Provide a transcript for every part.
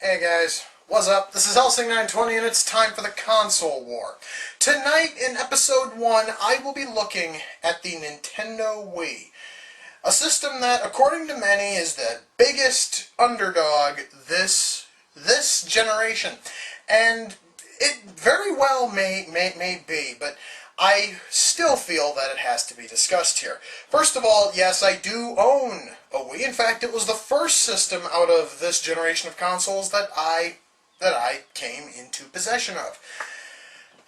Hey guys, what's up? This is Helsing920 and it's time for the console war. Tonight in episode 1, I will be looking at the Nintendo Wii. A system that, according to many, is the biggest underdog this generation. And it very well may be, but I still feel that it has to be discussed here. First of all, yes, I do own a Wii. In fact, it was the first system out of this generation of consoles that I came into possession of.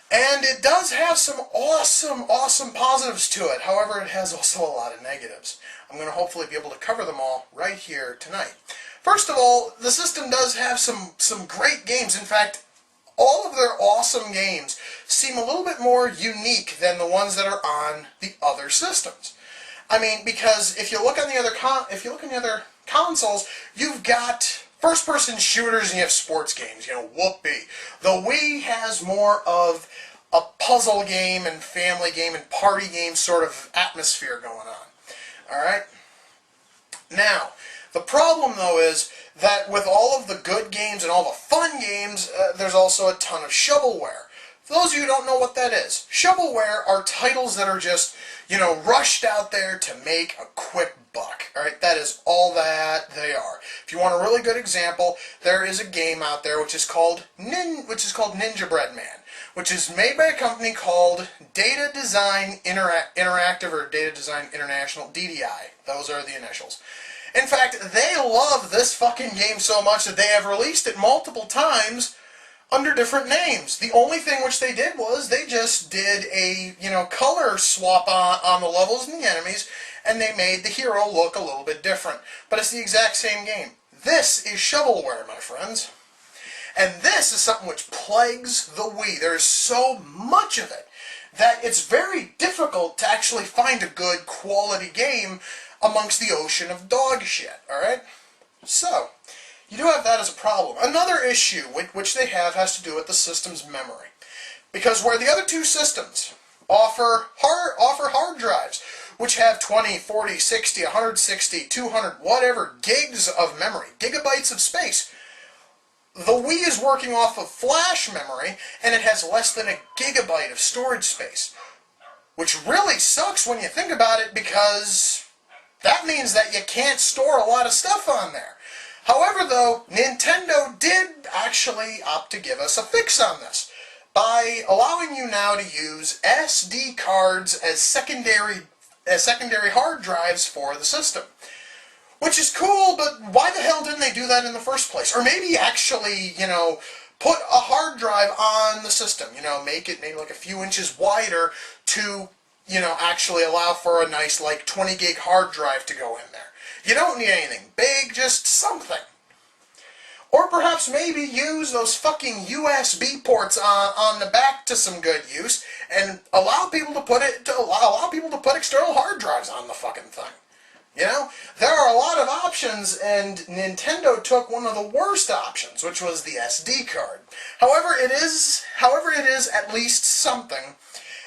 And it does have some awesome positives to it. However, it has also a lot of negatives. I'm going to hopefully be able to cover them all right here tonight. First of all, the system does have some great games. In fact, all of their awesome games seem a little bit more unique than the ones that are on the other systems. I mean, because if you look on the other consoles, you've got first-person shooters and you have sports games. You know, whoopee. The Wii has more of a puzzle game and family game and party game sort of atmosphere going on. All right. Now, the problem though is that with all of the good games and all the fun games, there's also a ton of shovelware. For those of you who don't know what that is, shovelware are titles that are just, rushed out there to make a quick buck. All right, that is all that they are. If you want a really good example, there is a game out there which is called Ninja Bread Man, which is made by a company called Data Design Interactive or Data Design International, DDI. Those are the initials. In fact, they love this fucking game so much that they have released it multiple times under different names. The only thing which they did was they just did a, color swap on the levels and the enemies, and they made the hero look a little bit different. But it's the exact same game. This is shovelware, my friends. And this is something which plagues the Wii. There's so much of it that it's very difficult to actually find a good quality game amongst the ocean of dog shit, alright? So, you do have that as a problem. Another issue which they have has to do with the system's memory. Because where the other two systems offer hard drives, which have 20, 40, 60, 160, 200, whatever gigs of memory, gigabytes of space, the Wii is working off of flash memory, and it has less than a gigabyte of storage space. Which really sucks when you think about it, because that means that you can't store a lot of stuff on there. However, though, Nintendo did actually opt to give us a fix on this by allowing you now to use SD cards as secondary hard drives for the system. Which is cool, but why the hell didn't they do that in the first place? Or maybe actually, put a hard drive on the system. Make it maybe like a few inches wider to actually allow for a nice, 20 gig hard drive to go in there. You don't need anything big, just something. Or perhaps maybe use those fucking USB ports on the back to some good use, and allow people to put external hard drives on the fucking thing. There are a lot of options, and Nintendo took one of the worst options, which was the SD card. However, it is at least something.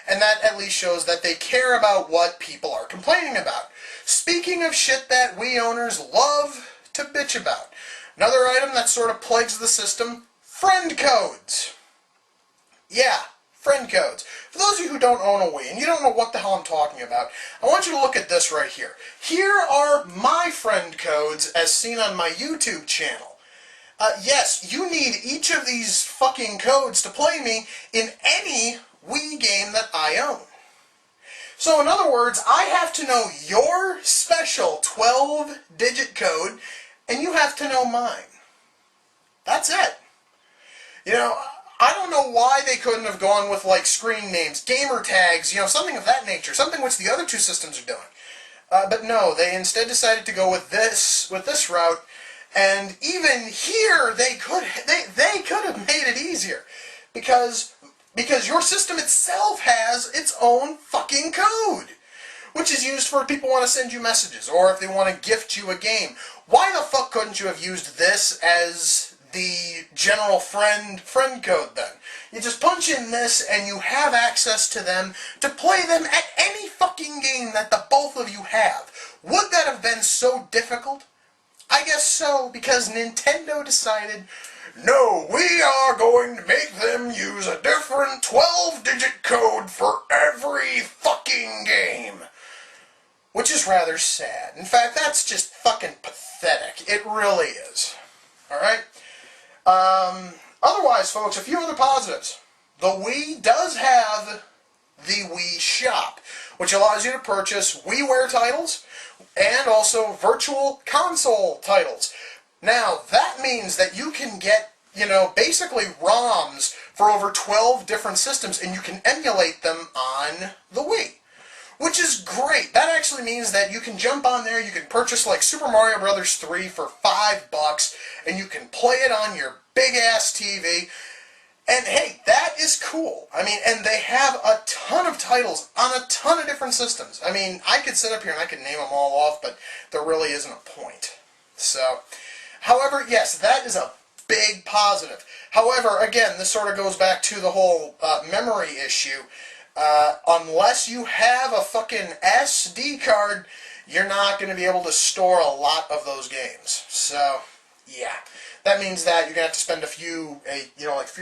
And that at least shows that they care about what people are complaining about. Speaking of shit that Wii owners love to bitch about, another item that sort of plagues the system, friend codes. Yeah, friend codes. For those of you who don't own a Wii and you don't know what the hell I'm talking about, I want you to look at this right here. Here are my friend codes as seen on my YouTube channel. Yes, you need each of these fucking codes to play me in any Wii game that I own. So in other words, I have to know your special 12-digit code, and you have to know mine. That's it. I don't know why they couldn't have gone with screen names, gamer tags, something of that nature, something which the other two systems are doing. But no, they instead decided to go with this route, and even here they could have made it easier, because your system itself has its own fucking code, which is used for if people want to send you messages, or if they want to gift you a game. Why the fuck couldn't you have used this as the general friend code then? You just punch in this and you have access to them to play them at any fucking game that the both of you have. Would that have been so difficult? I guess so, because Nintendo decided No, we are going to make them use a different 12-digit code for every fucking game. Which is rather sad. In fact, that's just fucking pathetic. It really is. Alright? Otherwise, folks, a few other positives. The Wii does have the Wii Shop, which allows you to purchase WiiWare titles and also virtual console titles. Now, that means that you can get, basically ROMs for over 12 different systems, and you can emulate them on the Wii. Which is great. That actually means that you can jump on there, you can purchase like Super Mario Bros. 3 for $5, and you can play it on your big-ass TV. And hey, that is cool. I mean, and they have a ton of titles on a ton of different systems. I mean, I could sit up here and I could name them all off, but there really isn't a point. So, however, yes, that is a big positive. However, again, this sort of goes back to the whole memory issue. Unless you have a fucking SD card, you're not going to be able to store a lot of those games. So, yeah. That means that you're going to have to spend a few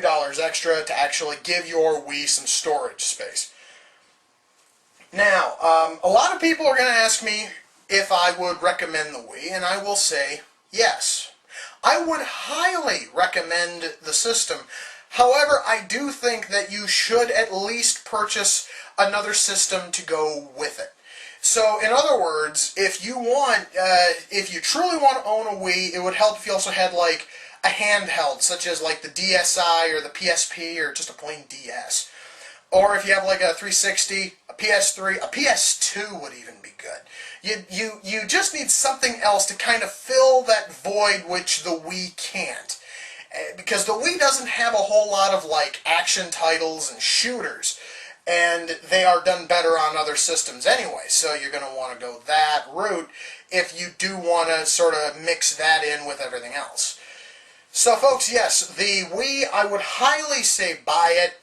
dollars extra to actually give your Wii some storage space. Now, a lot of people are going to ask me if I would recommend the Wii, and I will say yes. I would highly recommend the system. However, I do think that you should at least purchase another system to go with it. So, in other words, if you truly want to own a Wii, it would help if you also had like a handheld, such as like the DSi or the PSP or just a plain DS. Or if you have like a 360, a PS3, a PS2 would even be good. You just need something else to kind of fill that void which the Wii can't. Because the Wii doesn't have a whole lot of like action titles and shooters. And they are done better on other systems anyway, so you're going to want to go that route if you do want to sort of mix that in with everything else. So folks, yes, the Wii, I would highly say buy it,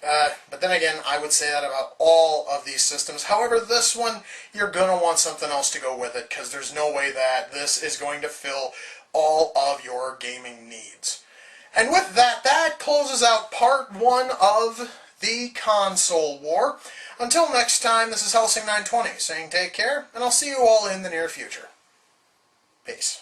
but then again, I would say that about all of these systems. However, this one, you're going to want something else to go with it, because there's no way that this is going to fill all of your gaming needs. And with that, that closes out part 1 of the console war. Until next time, this is Helsing920 saying take care, and I'll see you all in the near future. Peace.